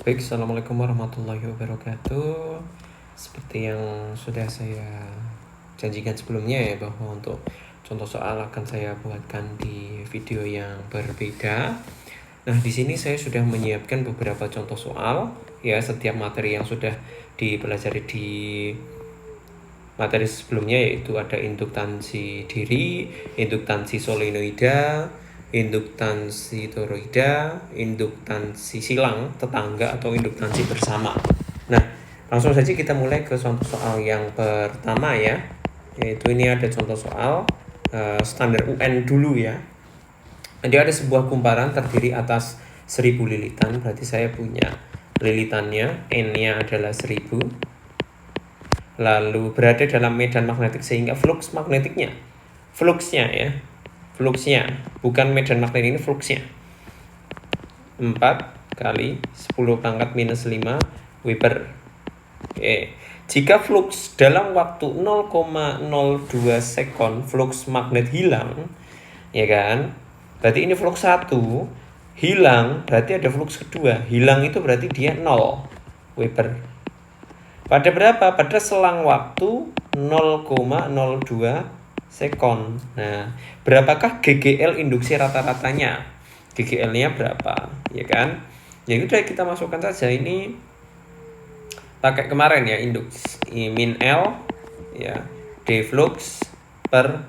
Baik, Assalamualaikum warahmatullahi wabarakatuh. Seperti yang sudah saya janjikan sebelumnya ya, bahwa untuk contoh soal akan saya buatkan di video yang berbeda. Nah, di sini saya sudah menyiapkan beberapa contoh soal ya, setiap materi yang sudah dipelajari di materi sebelumnya, yaitu ada induktansi diri, induktansi solenoida, induktansi toroida, induktansi silang tetangga atau induktansi bersama. Nah, langsung saja kita mulai ke contoh soal yang pertama ya, yaitu ini ada contoh soal standar UN dulu ya. Jadi ada sebuah kumparan terdiri atas 1000 lilitan, berarti saya punya lilitannya, N-nya adalah 1000, lalu berada dalam medan magnetik sehingga fluksnya bukan medan magnet, ini fluksnya 4 kali 10 pangkat minus 5 Weber. Oke. Jika fluks dalam waktu 0,02 sekon fluks magnet hilang, ya kan, berarti ini fluks 1 hilang, berarti ada fluks kedua hilang, itu berarti dia 0 Weber. Pada berapa? Pada selang waktu 0,02 sekon. Nah, berapakah GGL induksi rata-ratanya? GGL-nya berapa? Ya kan? Ya udah, kita masukkan saja. Ini pakai kemarin ya, induksi min L ya, D flux per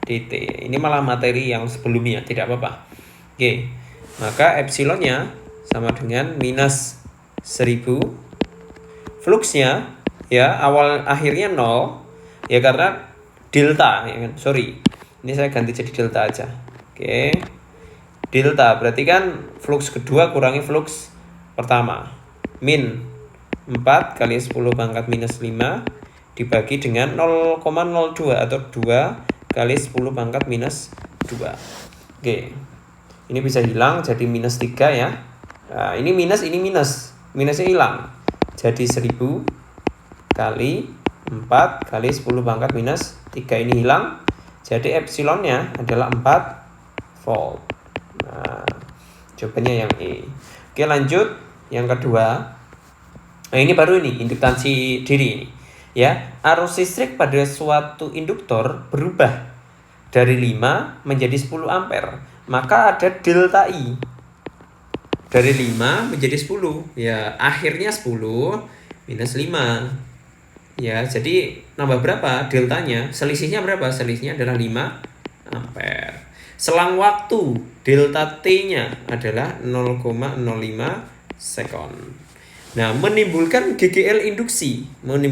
dt. Ini malah materi yang sebelumnya, tidak apa-apa. Oke. Maka epsilonnya sama dengan minus 1000. Fluksnya ya awal akhirnya 0 ya, karena delta ya kan. Sorry, ini saya ganti jadi delta aja. Oke, delta berarti kan fluks kedua kurangi fluks pertama, min 4 kali 10 pangkat minus 5 dibagi dengan 0,02 atau 2 kali 10 pangkat minus 2. Oke, ini bisa hilang jadi minus 3 ya. Nah, ini minusnya hilang, jadi 1000 kali 4 kali 10 pangkat minus 3, ini hilang, jadi epsilonnya adalah 4 volt. Nah, jawabannya yang E. Oke, lanjut yang kedua. Nah, ini baru ini induktansi diri ini ya. Arus listrik pada suatu induktor berubah dari 5 menjadi 10 ampere, maka ada delta I. Dari 5 menjadi 10 ya, akhirnya 10 minus 5 ya, jadi nambah berapa deltanya? Selisihnya berapa? Selisihnya adalah 5 ampere. Selang waktu delta T-nya adalah 0,05 sekon. Nah, menimbulkan GGL induksi 10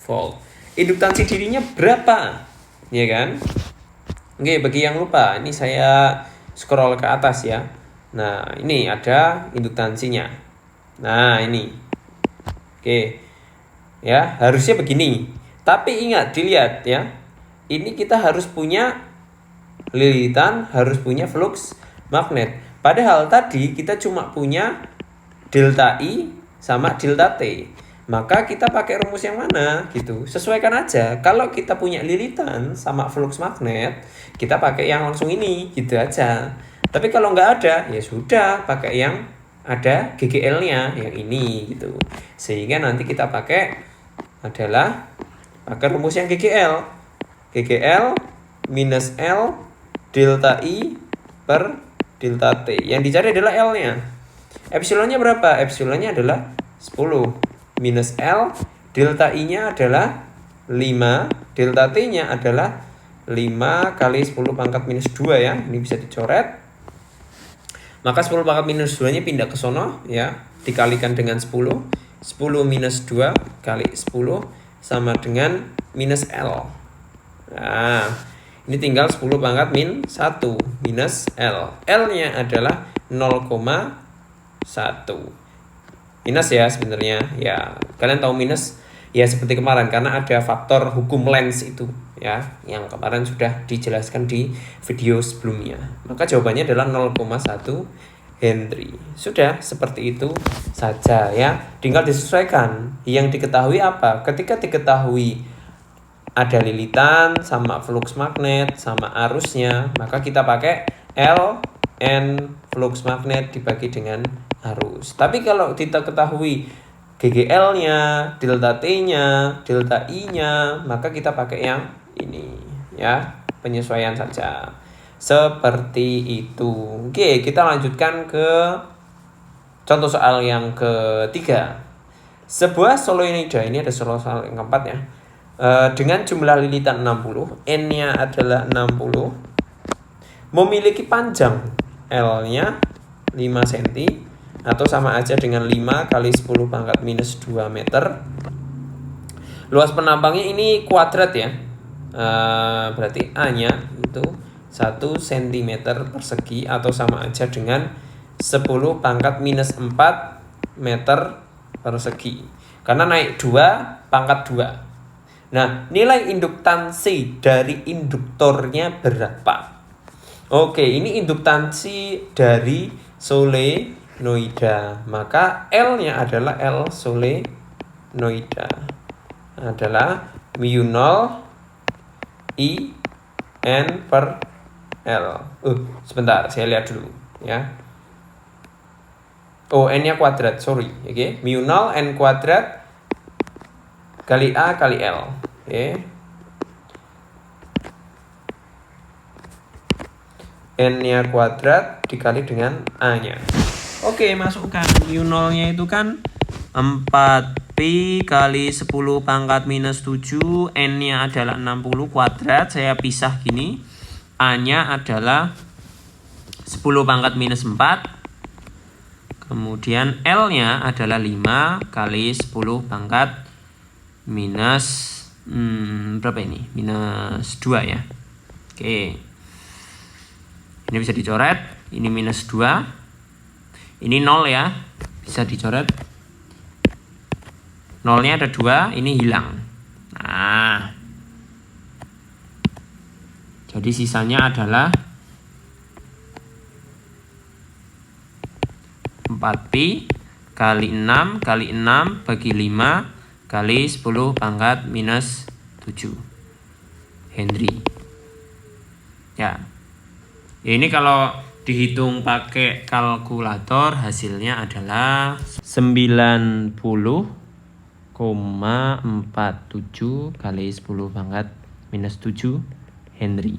volt. Induktansi dirinya berapa? Ya kan? Oke, bagi yang lupa, ini saya scroll ke atas ya. Nah, ini ada induktansinya. Nah, ini. Oke. Ya, harusnya begini. Tapi ingat, dilihat ya. Ini kita harus punya lilitan, harus punya flux magnet. Padahal tadi kita cuma punya delta I sama delta T. Maka kita pakai rumus yang mana gitu. Sesuaikan aja. Kalau kita punya lilitan sama flux magnet, kita pakai yang langsung ini gitu aja. Tapi kalau nggak ada, ya sudah pakai yang ada GGL-nya yang ini gitu. Sehingga nanti kita pakai rumus yang GGL. GGL minus L delta I per delta T. Yang dicari adalah L-nya. Epsilonnya berapa? Epsilonnya adalah 10 minus L, delta I-nya adalah 5, delta T-nya adalah 5 kali 10 pangkat minus 2 ya. Ini bisa dicoret. Maka 10 pangkat minus 2-nya pindah ke sono ya, dikalikan dengan 10. 10 minus 2 kali 10 sama dengan minus L. Nah, ini tinggal 10 pangkat min 1 minus L. L-nya adalah 0,1. Minus ya sebenarnya. Ya, kalian tahu minus ya seperti kemarin karena ada faktor hukum Lenz itu ya, yang kemarin sudah dijelaskan di video sebelumnya. Maka jawabannya adalah 0,1 Henry. Sudah, seperti itu saja ya. Tinggal disesuaikan. Yang diketahui apa? Ketika diketahui ada lilitan sama flux magnet sama arusnya, maka kita pakai L N flux magnet dibagi dengan arus. Tapi kalau kita ketahui GGL-nya, delta T-nya, delta I-nya, maka kita pakai yang ini ya, penyesuaian saja. Seperti itu. Oke, kita lanjutkan ke contoh soal yang ketiga. Sebuah solenoida, ini ada soal yang keempat ya. Dengan jumlah lilitan 60, N-nya adalah 60, memiliki panjang L-nya 5 cm atau sama aja dengan 5 kali 10 pangkat minus 2 meter. Luas penampangnya ini kuadrat ya. Berarti A-nya itu 1 cm persegi atau sama aja dengan 10 pangkat minus 4 meter persegi. Karena naik 2 pangkat 2. Nah, nilai induktansi dari induktornya berapa? Oke, ini induktansi dari solenoida. Maka L-nya adalah L solenoida. Adalah mu 0 I N per L. Sebentar, saya lihat dulu ya. Oh, N-nya kuadrat, sorry. Oke, mu 0 N kuadrat kali A kali L. Oke. N-nya kuadrat dikali dengan A-nya. Oke, masukkan mu 0-nya itu kan 4pi kali 10 pangkat minus 7. N-nya adalah 60 kuadrat. Saya pisah gini. A-nya adalah 10 pangkat minus 4. Kemudian L-nya adalah 5 kali 10 pangkat minus berapa ini? Minus 2 ya. Oke. Ini bisa dicoret. Ini minus 2. Ini 0 ya. Bisa dicoret. 0-nya ada 2. Ini hilang. Nah. Jadi sisanya adalah 4pi kali 6 kali 6 bagi 5 kali 10 pangkat minus 7 Henry. Ya. Ini kalau dihitung pakai kalkulator hasilnya adalah 90,47 kali 10 pangkat minus 7 Henry.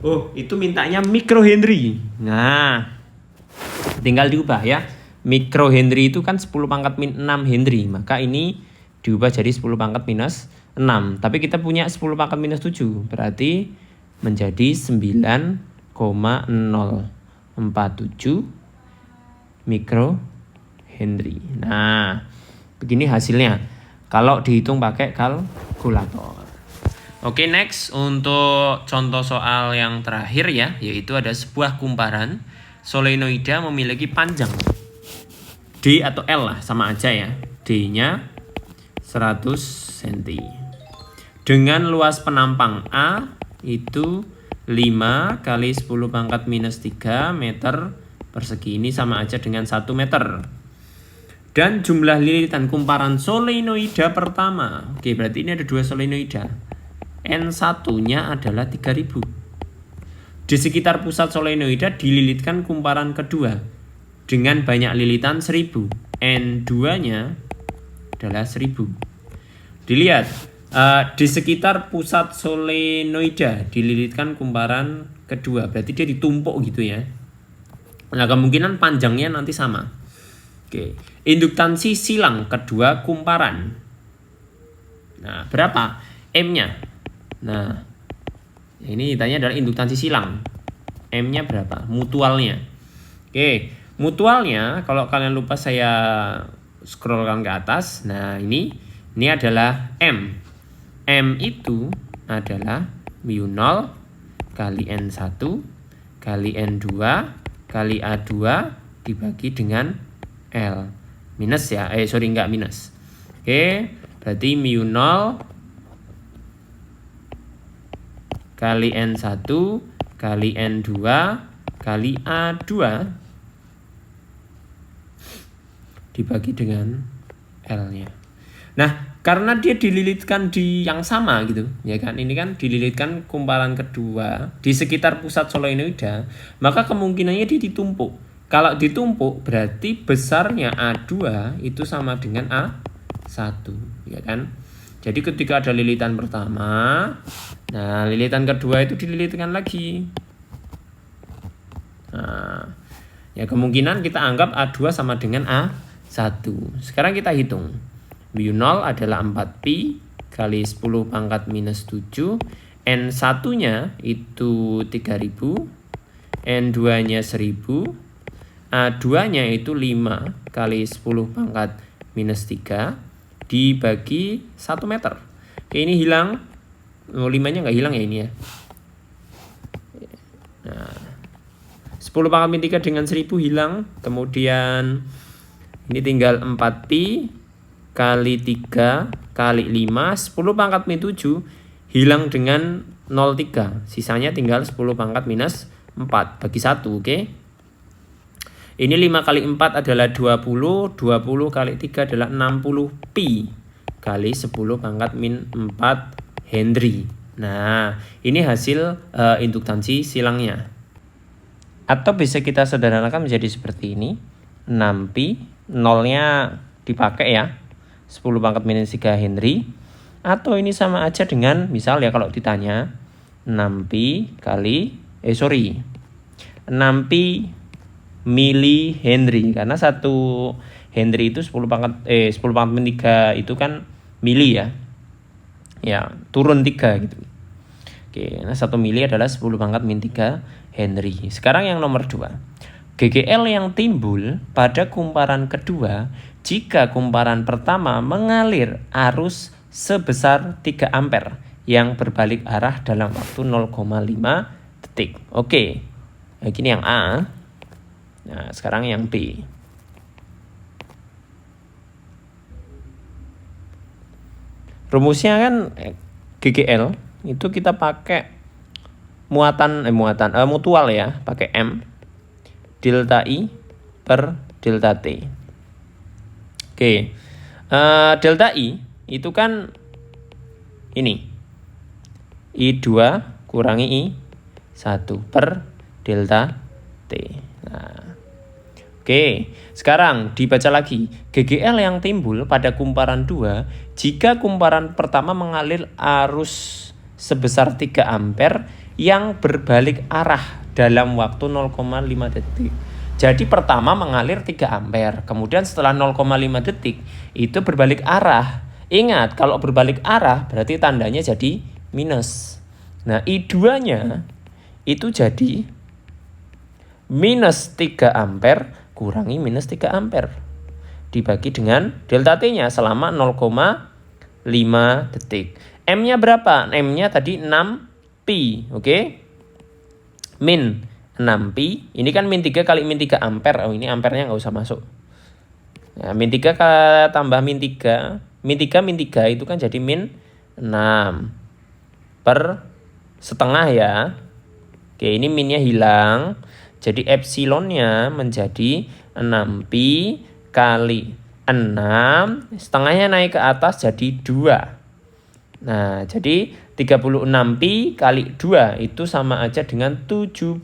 Oh, itu mintanya mikro Henry. Nah, tinggal diubah ya. Mikro Henry itu kan 10 pangkat min 6 Henry. Maka ini diubah jadi 10 pangkat minus 6. Tapi kita punya 10 pangkat minus 7. Berarti menjadi 9,047 mikro Henry. Nah, begini hasilnya kalau dihitung pakai kalkulator. Oke, next untuk contoh soal yang terakhir ya, yaitu ada sebuah kumparan solenoida memiliki panjang D atau L lah, sama aja ya. D-nya 100 cm. Dengan luas penampang A itu 5 kali 10 pangkat minus 3 meter persegi. Ini sama aja dengan 1 meter. Dan jumlah lilitan kumparan solenoida pertama. Oke, berarti ini ada 2 solenoida. N1-nya adalah 3000. Di sekitar pusat solenoida dililitkan kumparan kedua dengan banyak lilitan 1000. N2-nya adalah 1000. Dilihat, di sekitar pusat solenoida dililitkan kumparan kedua. Berarti dia ditumpuk gitu ya. Nah, kemungkinan panjangnya nanti sama. Oke. Induktansi silang kedua kumparan. Nah, berapa? M-nya. Nah, ini ditanya adalah induktansi silang. M-nya berapa? Mutualnya. Oke. Mutualnya, kalau kalian lupa saya scrollkan ke atas. Nah, ini adalah M. M itu adalah mu 0 kali N1 kali N2 kali A2 dibagi dengan L. Minus ya, enggak minus. Oke, berarti mu 0 kali N1 kali N2 kali A2 dibagi dengan L-nya. Nah, karena dia dililitkan di yang sama gitu ya kan, ini kan dililitkan kumparan kedua di sekitar pusat solenoida, maka kemungkinannya dia ditumpuk. Kalau ditumpuk berarti besarnya A2 itu sama dengan A1 ya kan. Jadi ketika ada lilitan pertama, nah lilitan kedua itu dililitkan lagi. Nah, ya kemungkinan kita anggap A2 sama dengan A1. Sekarang kita hitung. mu0 adalah 4pi kali 10 pangkat minus 7. N1 nya itu 3000, N2 nya 1000, A2 nya itu 5 kali 10 pangkat minus 3 dibagi 1 meter. Oke, ini hilang. 5 nya nggak hilang ya ini ya. Nah, 10 pangkat min 3 dengan 1000 hilang. Kemudian ini tinggal 4pi kali 3 kali 5. 10 pangkat min 7 hilang dengan 0,3. Sisanya tinggal 10 pangkat minus 4 bagi 1. Oke. Ini 5 kali 4 adalah 20. 20 kali 3 adalah 60 pi kali 10 pangkat min 4 Henry. Nah, ini hasil induktansi silangnya. Atau bisa kita sederhanakan menjadi seperti ini. 6 pi, nolnya dipakai ya. 10 pangkat minus 3 Henry. Atau ini sama aja dengan, misal ya kalau ditanya 6 pi kali 6 pi mili Henry, karena 1 Henry itu 10 pangkat min 3 itu kan mili ya. Ya, turun 3 gitu. Oke, nah 1 mili adalah 10 pangkat min 3 Henry. Sekarang yang nomor 2. GGL yang timbul pada kumparan kedua jika kumparan pertama mengalir arus sebesar 3 ampere yang berbalik arah dalam waktu 0,5 detik. Oke, ini yang A. Nah, sekarang yang B. Rumusnya kan GGL itu kita pakai mutual ya, pakai M delta I per delta T. Oke. Delta I itu kan ini I2 kurangi I1 per delta T. Nah, oke, sekarang dibaca lagi. GGL yang timbul pada kumparan 2 jika kumparan pertama mengalir arus sebesar 3 ampere yang berbalik arah dalam waktu 0,5 detik. Jadi pertama mengalir 3 ampere, kemudian setelah 0,5 detik itu berbalik arah. Ingat, kalau berbalik arah berarti tandanya jadi minus. Nah, I2-nya itu jadi minus 3 ampere kurangi minus 3 ampere dibagi dengan delta T-nya selama 0,5 detik. M-nya berapa? M-nya tadi 6pi, oke? Min 6pi, ini kan min 3 kali min 3 ampere. Oh, ini ampernya nggak usah masuk. Nah, min 3 tambah min 3. Min 3 itu kan jadi min 6 per setengah ya. Oke, ini minnya hilang. Jadi epsilonnya menjadi 6pi kali 6. Setengahnya naik ke atas jadi 2. Nah, jadi 36pi kali 2 itu sama aja dengan 72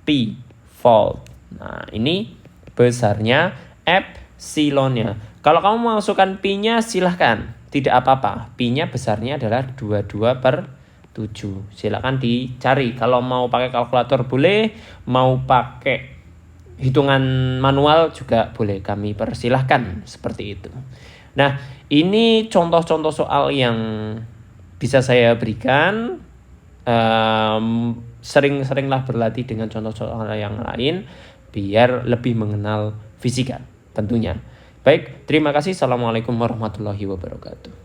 pi volt. Nah, ini besarnya epsilonnya. Kalau kamu masukkan pi-nya silahkan, tidak apa-apa. Pi-nya besarnya adalah 22 per 7. Silahkan dicari. Kalau mau pakai kalkulator boleh, mau pakai hitungan manual juga boleh. Kami persilahkan seperti itu. Nah, ini contoh-contoh soal yang bisa saya berikan. Sering-seringlah berlatih dengan contoh soal yang lain biar lebih mengenal fisika tentunya. Baik, terima kasih. Assalamualaikum warahmatullahi wabarakatuh.